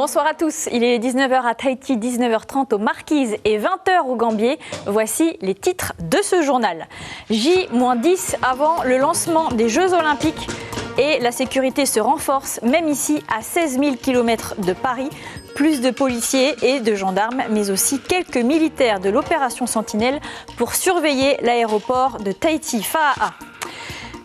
Bonsoir à tous, il est 19h à Tahiti, 19h30 aux Marquises et 20h au Gambier. Voici les titres de ce journal. J-10 avant le lancement des Jeux Olympiques et la sécurité se renforce, même ici à 16 000 km de Paris. Plus de policiers et de gendarmes, mais aussi quelques militaires de l'opération Sentinelle pour surveiller l'aéroport de Tahiti-Faa'a.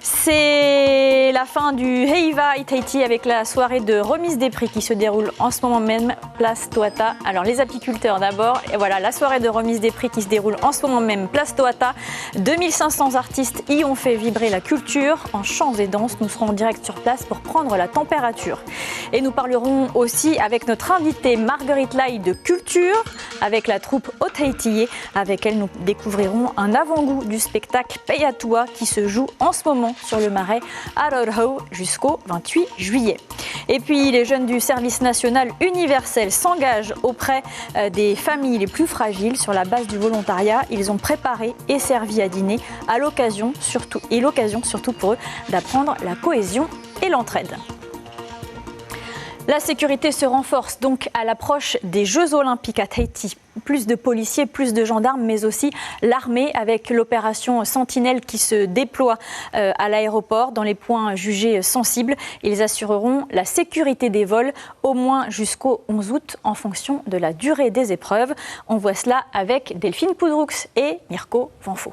C'est la fin du Heiva Tahiti avec la soirée de remise des prix qui se déroule en ce moment même, place Toata. Alors les apiculteurs d'abord, et voilà la soirée de remise des prix qui se déroule en ce moment même, place Toata. 2500 artistes y ont fait vibrer la culture en chants et danses. Nous serons en direct sur place pour prendre la température. Et nous parlerons aussi avec notre invitée Marguerite Lai de culture, avec la troupe Otahitiye. Avec elle, nous découvrirons un avant-goût du spectacle Payatua qui se joue en ce moment sur le marais à Rorho jusqu'au 28 juillet. Et puis les jeunes du service national universel s'engagent auprès des familles les plus fragiles sur la base du volontariat. Ils ont préparé et servi à dîner à l'occasion surtout pour eux d'apprendre la cohésion et l'entraide. La sécurité se renforce donc à l'approche des Jeux Olympiques à Tahiti. Plus de policiers, plus de gendarmes, mais aussi l'armée avec l'opération Sentinelle qui se déploie à l'aéroport dans les points jugés sensibles. Ils assureront la sécurité des vols au moins jusqu'au 11 août en fonction de la durée des épreuves. On voit cela avec Delphine Poudroux et Mirko Vanfo.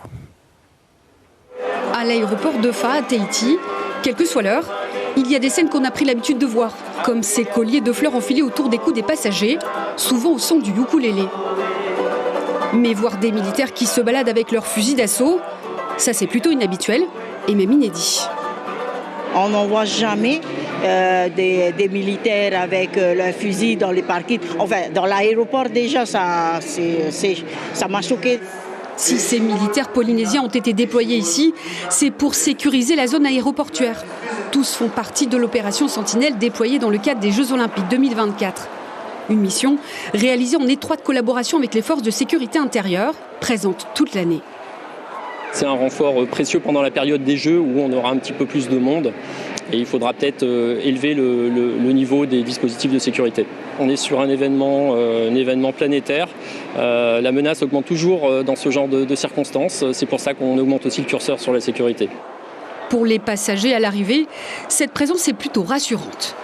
À l'aéroport de Faa'a à Tahiti, quelle que soit l'heure, il y a des scènes qu'on a pris l'habitude de voir, comme ces colliers de fleurs enfilés autour des cous des passagers, souvent au son du ukulélé. Mais voir des militaires qui se baladent avec leurs fusils d'assaut, ça c'est plutôt inhabituel et même inédit. On n'en voit jamais des militaires avec leurs fusils dans les parkings. Enfin, dans l'aéroport déjà, ça m'a choqué. Si ces militaires polynésiens ont été déployés ici, c'est pour sécuriser la zone aéroportuaire. Tous font partie de l'opération Sentinelle déployée dans le cadre des Jeux Olympiques 2024. Une mission réalisée en étroite collaboration avec les forces de sécurité intérieure, présentes toute l'année. C'est un renfort précieux pendant la période des Jeux où on aura un petit peu plus de monde et il faudra peut-être élever le niveau des dispositifs de sécurité. On est sur un événement planétaire. La menace augmente toujours dans ce genre de circonstances. C'est pour ça qu'on augmente aussi le curseur sur la sécurité. Pour les passagers à l'arrivée, cette présence est plutôt rassurante.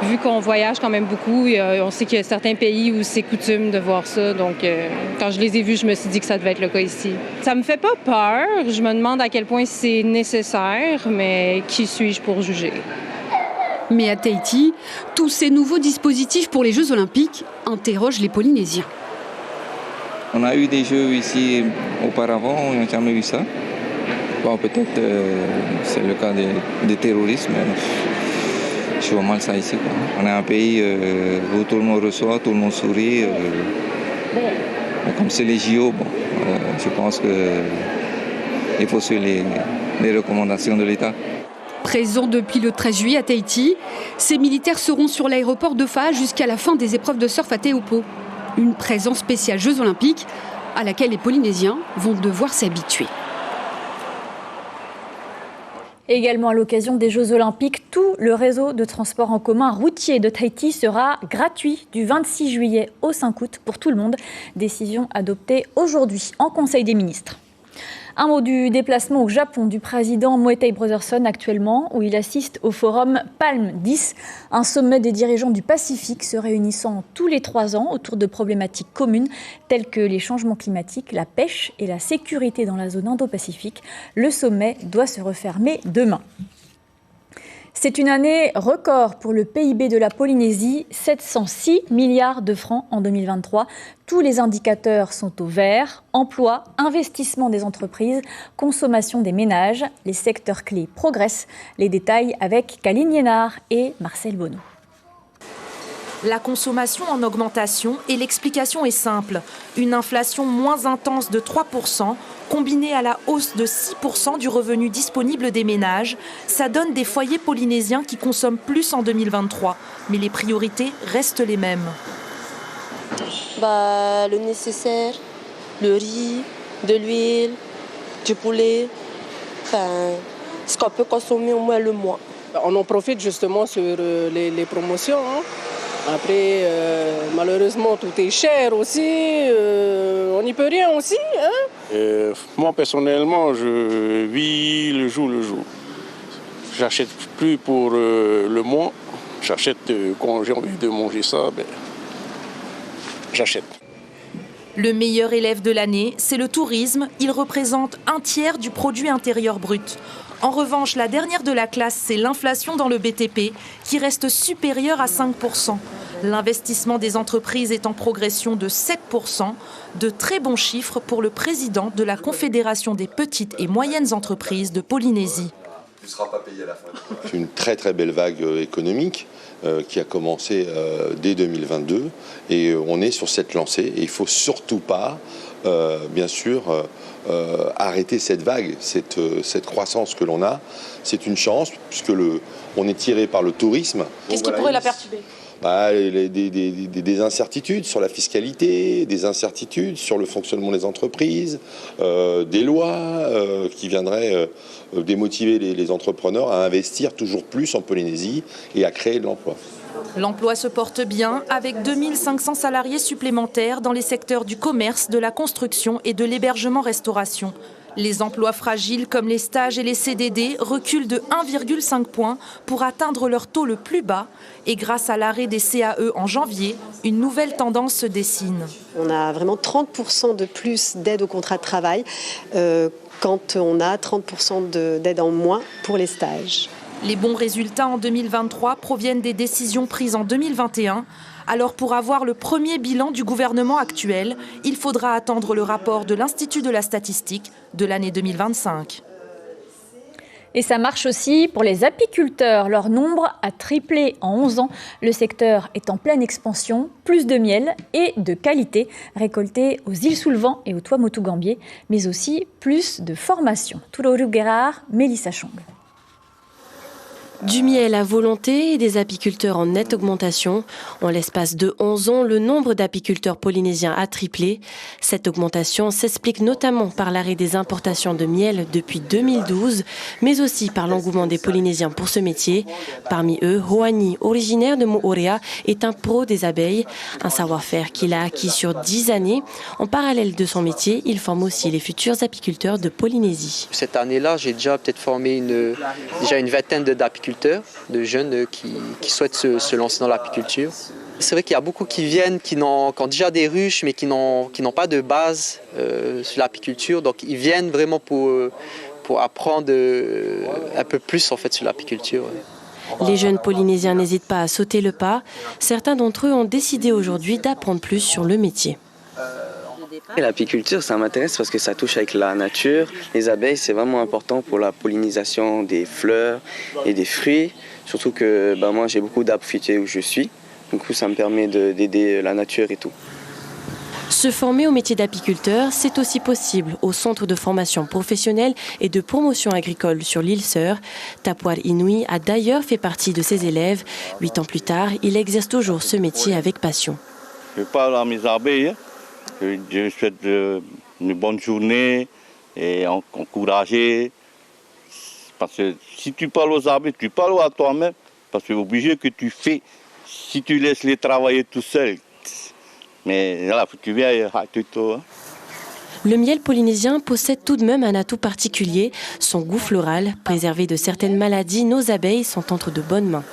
Vu qu'on voyage quand même beaucoup, on sait qu'il y a certains pays où c'est coutume de voir ça. Donc, quand je les ai vus, je me suis dit que ça devait être le cas ici. Ça me fait pas peur. Je me demande à quel point c'est nécessaire, mais qui suis-je pour juger? Mais à Tahiti, tous ces nouveaux dispositifs pour les Jeux Olympiques interrogent les Polynésiens. On a eu des jeux ici auparavant, on n'a jamais eu ça. Bon, peut-être c'est le cas des terroristes, mais je vois mal ça ici, quoi. On est un pays où tout le monde reçoit, tout le monde sourit. Comme c'est les JO, je pense qu'il faut suivre les recommandations de l'État. Présents depuis le 13 juillet à Tahiti, ces militaires seront sur l'aéroport de Faa'a jusqu'à la fin des épreuves de surf à Teopo. Une présence spéciale Jeux Olympiques à laquelle les Polynésiens vont devoir s'habituer. Également à l'occasion des Jeux Olympiques, tout le réseau de transport en commun routier de Tahiti sera gratuit du 26 juillet au 5 août pour tout le monde. Décision adoptée aujourd'hui en Conseil des ministres. Un mot du déplacement au Japon du président Moetei Brotherson actuellement, où il assiste au forum Palm 10, un sommet des dirigeants du Pacifique se réunissant tous les 3 ans autour de problématiques communes telles que les changements climatiques, la pêche et la sécurité dans la zone Indo-Pacifique. Le sommet doit se refermer demain. C'est une année record pour le PIB de la Polynésie, 706 milliards de francs en 2023. Tous les indicateurs sont au vert. Emploi, investissement des entreprises, consommation des ménages. Les secteurs clés progressent. Les détails avec Kaline Liénard et Marcel Bonneau. La consommation en augmentation et l'explication est simple. Une inflation moins intense de 3%, combinée à la hausse de 6% du revenu disponible des ménages, ça donne des foyers polynésiens qui consomment plus en 2023. Mais les priorités restent les mêmes. Le nécessaire, le riz, de l'huile, du poulet, ce qu'on peut consommer au moins le mois. On en profite justement sur les promotions. Après, malheureusement, tout est cher aussi. On n'y peut rien aussi. Hein? Moi, personnellement, je vis le jour le jour. J'achète plus pour le mois. J'achète quand j'ai envie de manger ça, j'achète. Le meilleur élève de l'année, c'est le tourisme. Il représente 1/3 du produit intérieur brut. En revanche, la dernière de la classe, c'est l'inflation dans le BTP, qui reste supérieure à 5%. L'investissement des entreprises est en progression de 7%, de très bons chiffres pour le président de la Confédération des petites et moyennes entreprises de Polynésie. Tu ne seras pas payé à la fin. C'est une très très belle vague économique qui a commencé dès 2022 et on est sur cette lancée et il ne faut surtout pas, bien sûr, arrêter cette vague, cette croissance que l'on a. C'est une chance puisque on est tiré par le tourisme. Qu'est-ce qui pourrait la perturber ? Des incertitudes sur la fiscalité, des incertitudes sur le fonctionnement des entreprises, des lois qui viendraient démotiver les entrepreneurs à investir toujours plus en Polynésie et à créer de l'emploi. L'emploi se porte bien avec 2500 salariés supplémentaires dans les secteurs du commerce, de la construction et de l'hébergement-restauration. Les emplois fragiles comme les stages et les CDD reculent de 1,5 point pour atteindre leur taux le plus bas. Et grâce à l'arrêt des CAE en janvier, une nouvelle tendance se dessine. On a vraiment 30% de plus d'aide au contrat de travail quand on a 30% d'aide en moins pour les stages. Les bons résultats en 2023 proviennent des décisions prises en 2021. Alors pour avoir le premier bilan du gouvernement actuel, il faudra attendre le rapport de l'Institut de la statistique de l'année 2025. Et ça marche aussi pour les apiculteurs. Leur nombre a triplé en 11 ans. Le secteur est en pleine expansion. Plus de miel et de qualité récolté aux îles sous le vent et au Tuamotu-Gambier, mais aussi plus de formation. Tuloru Gerard, Mélissa Chong. Du miel à volonté et des apiculteurs en nette augmentation. En l'espace de 11 ans, le nombre d'apiculteurs polynésiens a triplé. Cette augmentation s'explique notamment par l'arrêt des importations de miel depuis 2012, mais aussi par l'engouement des Polynésiens pour ce métier. Parmi eux, Hoani, originaire de Moorea, est un pro des abeilles, un savoir-faire qu'il a acquis sur 10 années. En parallèle de son métier, il forme aussi les futurs apiculteurs de Polynésie. Cette année-là, j'ai déjà peut-être formé une vingtaine d'apiculteurs, de jeunes qui souhaitent se lancer dans l'apiculture. C'est vrai qu'il y a beaucoup qui viennent, qui ont déjà des ruches, mais qui n'ont pas de base sur l'apiculture. Donc ils viennent vraiment pour apprendre un peu plus en fait, sur l'apiculture. Les jeunes Polynésiens n'hésitent pas à sauter le pas. Certains d'entre eux ont décidé aujourd'hui d'apprendre plus sur le métier. L'apiculture, ça m'intéresse parce que ça touche avec la nature. Les abeilles, c'est vraiment important pour la pollinisation des fleurs et des fruits. Surtout que moi, j'ai beaucoup d'arbres fruitiers où je suis. Du coup, ça me permet d'aider la nature et tout. Se former au métier d'apiculteur, c'est aussi possible au Centre de formation professionnelle et de promotion agricole sur l'île Sœur. Tapuar Inui a d'ailleurs fait partie de ses élèves. 8 ans plus tard, il exerce toujours ce métier avec passion. Je parle à mes abeilles. Je souhaite une bonne journée et encourager. Parce que si tu parles aux abeilles, tu parles à toi-même. Parce que c'est obligé que tu fais. Si tu laisses les travailler tout seul. Mais là, tu viens à tout. Le miel polynésien possède tout de même un atout particulier, son goût floral. Préservé de certaines maladies, nos abeilles sont entre de bonnes mains.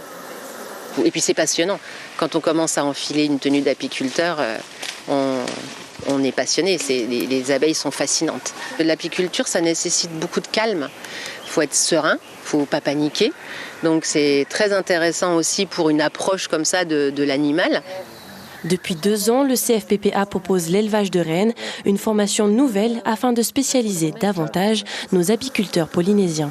Et puis c'est passionnant. Quand on commence à enfiler une tenue d'apiculteur, on est passionné. Les abeilles sont fascinantes. L'apiculture, ça nécessite beaucoup de calme. Il faut être serein, il ne faut pas paniquer. Donc c'est très intéressant aussi pour une approche comme ça de l'animal. Depuis 2 ans, le CFPPA propose l'élevage de rennes, une formation nouvelle afin de spécialiser davantage nos apiculteurs polynésiens.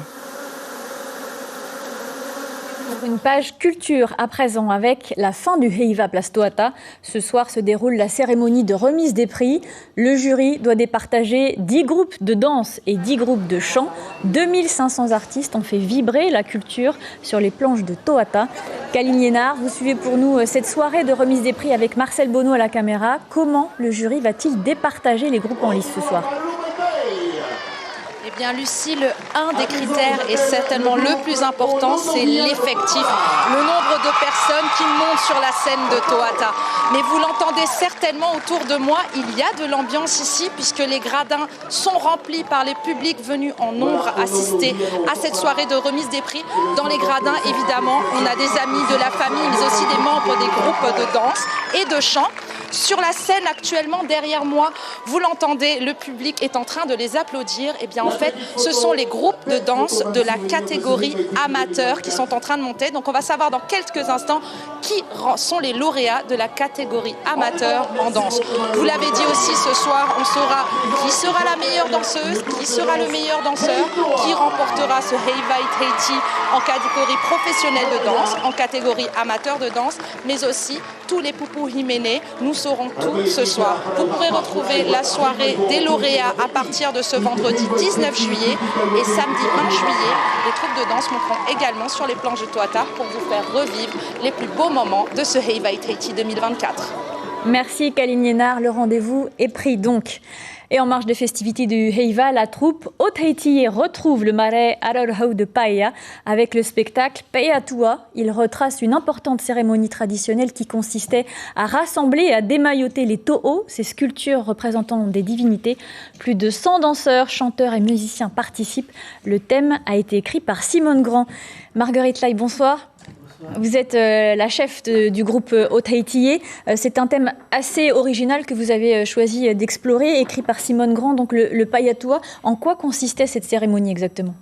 Une page culture à présent avec la fin du Heiva Place Toata. Ce soir se déroule la cérémonie de remise des prix. Le jury doit départager 10 groupes de danse et 10 groupes de chant. 2500 artistes ont fait vibrer la culture sur les planches de Toata. Kaline Liénard, vous suivez pour nous cette soirée de remise des prix avec Marcel Bonneau à la caméra. Comment le jury va-t-il départager les groupes en lice ce soir ? Eh bien, Lucie, un des critères et certainement le plus important, c'est l'effectif, le nombre de personnes qui montent sur la scène de Tohata. Mais vous l'entendez certainement autour de moi, il y a de l'ambiance ici puisque les gradins sont remplis par les publics venus en nombre assister à cette soirée de remise des prix. Dans les gradins, évidemment, on a des amis de la famille, mais aussi des membres des groupes de danse et de chant. Sur la scène actuellement derrière moi, vous l'entendez, le public est en train de les applaudir. Eh bien en fait, ce sont les groupes de danse de la catégorie amateur qui sont en train de monter. Donc on va savoir dans quelques instants qui sont les lauréats de la catégorie amateur en danse. Vous l'avez dit aussi, ce soir, on saura qui sera la meilleure danseuse, qui sera le meilleur danseur, qui remportera ce Heivai Tahiti en catégorie professionnelle de danse, en catégorie amateur de danse, mais aussi tous les Pupu Himene. Nous saurons tout ce soir. Vous pourrez retrouver la soirée des lauréats à partir de ce vendredi 19 juillet et samedi 1 juillet. Les troupes de danse monteront également sur les planches de Tohata pour vous faire revivre les plus beaux moments de ce Heivai Tahiti 2024. Merci Kaline Liénard, le rendez-vous est pris donc. Et en marge des festivités du Heiva, la troupe Tahiti retrouve le marais Ararhau de Paia avec le spectacle Paiatua. Il retrace une importante cérémonie traditionnelle qui consistait à rassembler et à démailloter les to'o, ces sculptures représentant des divinités. Plus de 100 danseurs, chanteurs et musiciens participent. Le thème a été écrit par Simone Grand. Marguerite Lai, bonsoir. Vous êtes la chef du groupe Tahiti. C'est un thème assez original que vous avez choisi d'explorer, écrit par Simone Grand, donc le Paiatua. En quoi consistait cette cérémonie exactement ?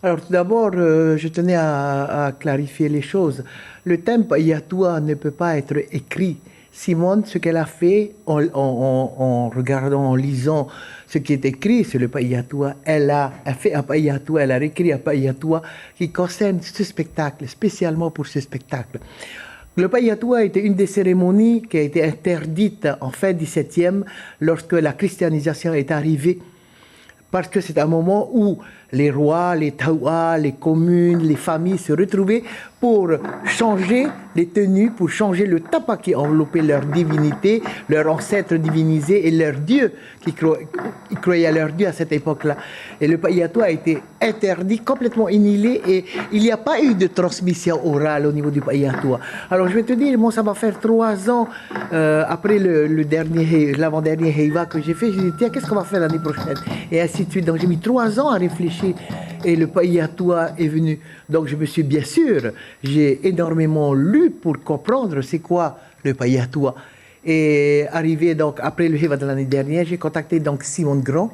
Alors tout d'abord, je tenais à clarifier les choses. Le thème Paiatua ne peut pas être écrit. Simone, ce qu'elle a fait en regardant, en lisant ce qui est écrit sur le Paiatua, elle a fait un Paiatua, elle a réécrit un Paiatua qui concerne ce spectacle, spécialement pour ce spectacle. Le Paiatua était une des cérémonies qui a été interdite en fin 17e lorsque la christianisation est arrivée, parce que c'est un moment où les rois, les taua, les communes, les familles se retrouvaient pour changer les tenues, pour changer le tapa qui enveloppait leur divinité, leur ancêtre divinisé et leur dieu, qui croyaient à leur dieu à cette époque-là. Et le Paiatua a été interdit, complètement annihilé, et il n'y a pas eu de transmission orale au niveau du Paiatua. Alors je vais te dire, moi ça va faire 3 ans après l'avant-dernier Heiva que j'ai fait, je me dis tiens, qu'est-ce qu'on va faire l'année prochaine? Et ainsi de suite. Donc j'ai mis 3 ans à réfléchir. Et le Paiatua est venu. Donc je me suis bien sûr, j'ai énormément lu pour comprendre c'est quoi le Paiatua. Et arrivé donc après le Heiva de l'année dernière, j'ai contacté donc Simone Grand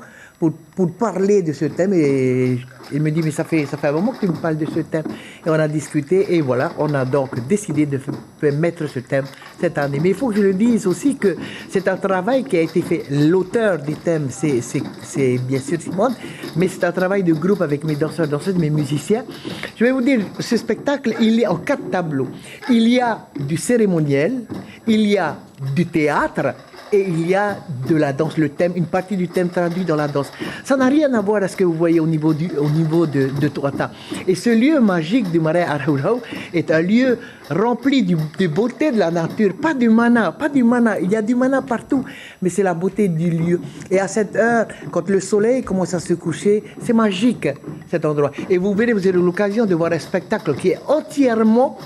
pour parler de ce thème, et il me dit mais ça fait un moment que tu me parles de ce thème, et on a discuté et voilà, on a donc décidé de mettre ce thème cette année. Mais il faut que je le dise aussi que c'est un travail qui a été fait. L'auteur du thème c'est bien sûr Simone, mais c'est un travail de groupe avec mes danseurs, danseuses, mes musiciens. Je vais vous dire, ce spectacle il est en 4 tableaux. Il y a du cérémoniel, il y a du théâtre, et il y a de la danse, le thème, une partie du thème traduit dans la danse. Ça n'a rien à voir avec ce que vous voyez au niveau de Tohata. Et ce lieu magique du marais Ararhau est un lieu rempli de beauté de la nature, pas du mana, il y a du mana partout, mais c'est la beauté du lieu. Et à cette heure, quand le soleil commence à se coucher, c'est magique cet endroit. Et vous verrez, vous aurez l'occasion de voir un spectacle qui est entièrement,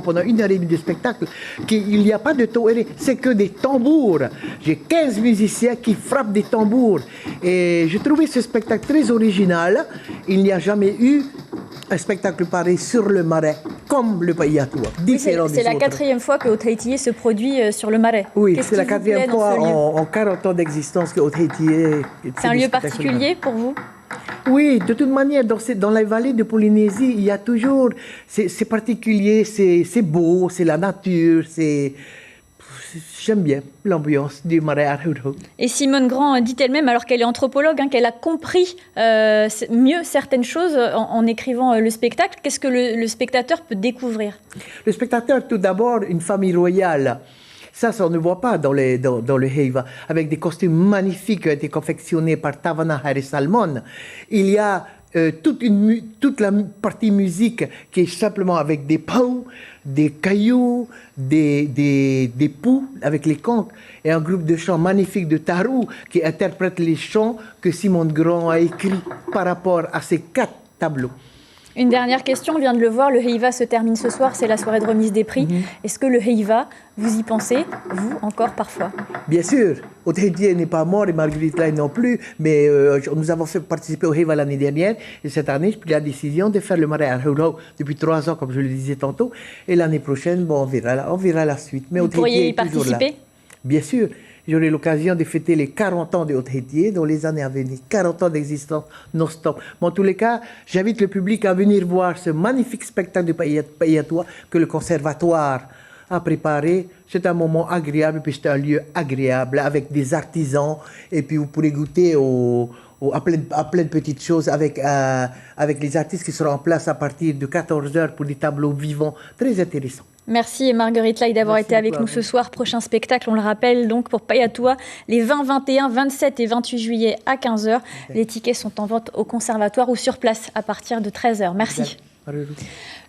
pendant 1h30 de spectacle, il n'y a pas de to'ere, c'est que des tambours. J'ai 15 musiciens qui frappent des tambours. Et j'ai trouvé ce spectacle très original. Il n'y a jamais eu un spectacle pareil sur le marais, comme le Paiatua. Oui, c'est la 4e fois que Tahiti se produit sur le marais. Oui, c'est la 4e fois en 40 ans d'existence que Tahiti est. C'est un lieu particulier pour vous ? Oui, de toute manière, dans la vallée de Polynésie, il y a toujours... C'est particulier, c'est beau, c'est la nature, j'aime bien l'ambiance du marais Ararhau. Et Simone Grand dit elle-même, alors qu'elle est anthropologue, qu'elle a compris mieux certaines choses en écrivant le spectacle. Qu'est-ce que le spectateur peut découvrir ? Le spectateur, tout d'abord, une famille royale. Ça, on ne voit pas dans le Heiva, avec des costumes magnifiques qui ont été confectionnés par Tavana Harry Salmon. Il y a toute la partie musique qui est simplement avec des pots, des cailloux, des poux avec les conques, et un groupe de chants magnifique de Tarou qui interprète les chants que Simone Grand a écrits par rapport à ces 4 tableaux. Une dernière question, on vient de le voir, le Heiva se termine ce soir, c'est la soirée de remise des prix. Est-ce que le Heiva, vous y pensez, vous, encore parfois? Bien sûr, Tahiti n'est pas mort et Marguerite Lai non plus, mais nous avons fait participer au Heiva l'année dernière, et cette année, j'ai pris la décision de faire le marais à Hurau depuis 3 ans, comme je le disais tantôt, et l'année prochaine, bon, on verra la suite. Mais vous pourriez y participer? Bien sûr. J'aurai l'occasion de fêter les 40 ans de Haute-Hétier dans les années à venir. 40 ans d'existence non-stop. Mais en tous les cas, j'invite le public à venir voir ce magnifique spectacle de Payatois que le conservatoire a préparé. C'est un moment agréable, puis c'est un lieu agréable avec des artisans. Et puis vous pourrez goûter à plein de petites choses avec les artistes qui seront en place à partir de 14h pour des tableaux vivants très intéressants. Merci Marguerite Lai d'avoir été avec nous ce soir. Prochain spectacle, on le rappelle, donc pour Payatois, les 20, 21, 27 et 28 juillet à 15h. Les tickets sont en vente au conservatoire ou sur place à partir de 13h. Merci.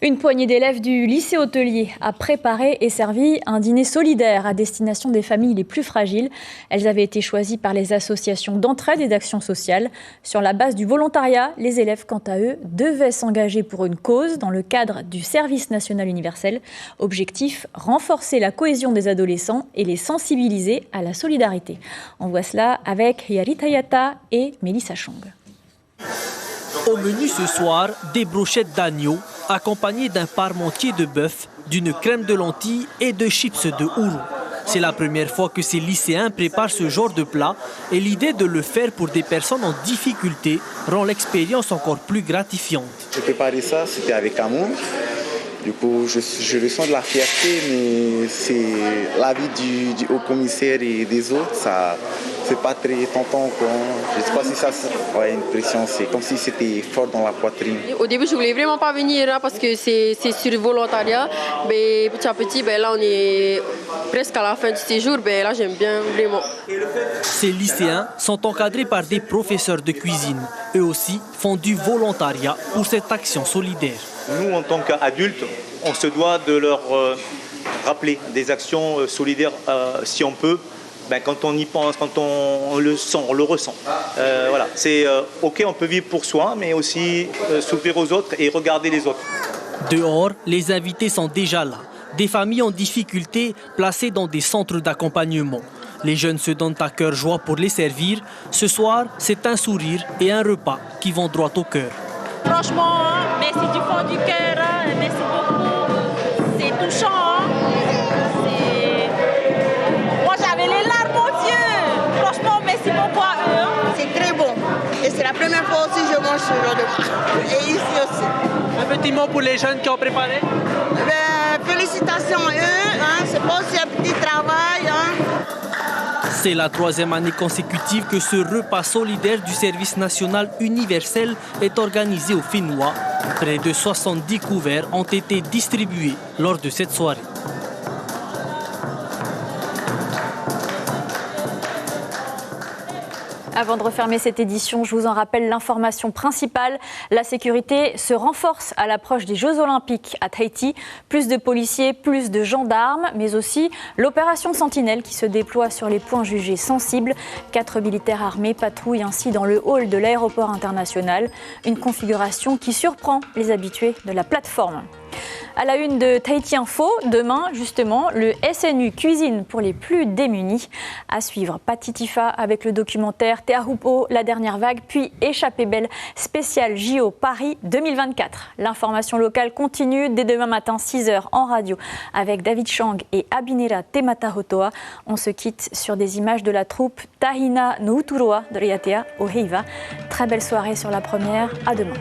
Une poignée d'élèves du lycée hôtelier a préparé et servi un dîner solidaire à destination des familles les plus fragiles. Elles avaient été choisies par les associations d'entraide et d'action sociale. Sur la base du volontariat, les élèves, quant à eux, devaient s'engager pour une cause dans le cadre du service national universel. Objectif, renforcer la cohésion des adolescents et les sensibiliser à la solidarité. On voit cela avec Yarita Yata et Mélissa Chong. Au menu ce soir, des brochettes d'agneau accompagnées d'un parmentier de bœuf, d'une crème de lentilles et de chips de ourou. C'est la première fois que ces lycéens préparent ce genre de plat et l'idée de le faire pour des personnes en difficulté rend l'expérience encore plus gratifiante. J'ai préparé ça, c'était avec amour. Du coup, je ressens de la fierté, mais c'est l'avis du haut-commissaire et des autres, ça, c'est pas très tentant, quoi. Je ne sais pas si ça, une pression, c'est comme si c'était fort dans la poitrine. Au début, je voulais vraiment pas venir là parce que c'est sur le volontariat, mais petit à petit, là on est presque à la fin du séjour, là j'aime bien vraiment. Ces lycéens sont encadrés par des professeurs de cuisine. Eux aussi font du volontariat pour cette action solidaire. Nous, en tant qu'adultes, on se doit de leur rappeler des actions solidaires si on peut. Quand on y pense, quand on le sent, on le ressent. Voilà, c'est OK, on peut vivre pour soi, mais aussi s'ouvrir aux autres et regarder les autres. Dehors, les invités sont déjà là. Des familles en difficulté placées dans des centres d'accompagnement. Les jeunes se donnent à cœur joie pour les servir. Ce soir, c'est un sourire et un repas qui vont droit au cœur. Franchement, merci du fond du cœur, merci beaucoup. C'est touchant. Moi, j'avais les larmes aux yeux. Franchement, merci beaucoup à eux. C'est très bon. Et c'est la première fois aussi que je mange ce genre de plat. Et ici aussi. Un petit mot pour les jeunes qui ont préparé. Félicitations à eux. C'est pas aussi un petit travail. C'est la 3e année consécutive que ce repas solidaire du service national universel est organisé au Finnois. Près de 70 couverts ont été distribués lors de cette soirée. Avant de refermer cette édition, je vous en rappelle l'information principale. La sécurité se renforce à l'approche des Jeux Olympiques à Tahiti. Plus de policiers, plus de gendarmes, mais aussi l'opération Sentinelle qui se déploie sur les points jugés sensibles. 4 militaires armés patrouillent ainsi dans le hall de l'aéroport international. Une configuration qui surprend les habitués de la plateforme. À la une de Tahiti Info, demain, justement, le SNU cuisine pour les plus démunis. À suivre, Patitifa avec le documentaire Te Ahupo, la dernière vague, puis Échappée belle, spécial JO Paris 2024. L'information locale continue dès demain matin, 6h en radio, avec David Chang et Abinera Tematahotoa. On se quitte sur des images de la troupe Tahina no Uturoa de Riatea au Heiva. Très belle soirée sur la première, à demain.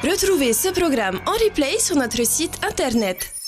Retrouvez ce programme en replay sur notre site internet.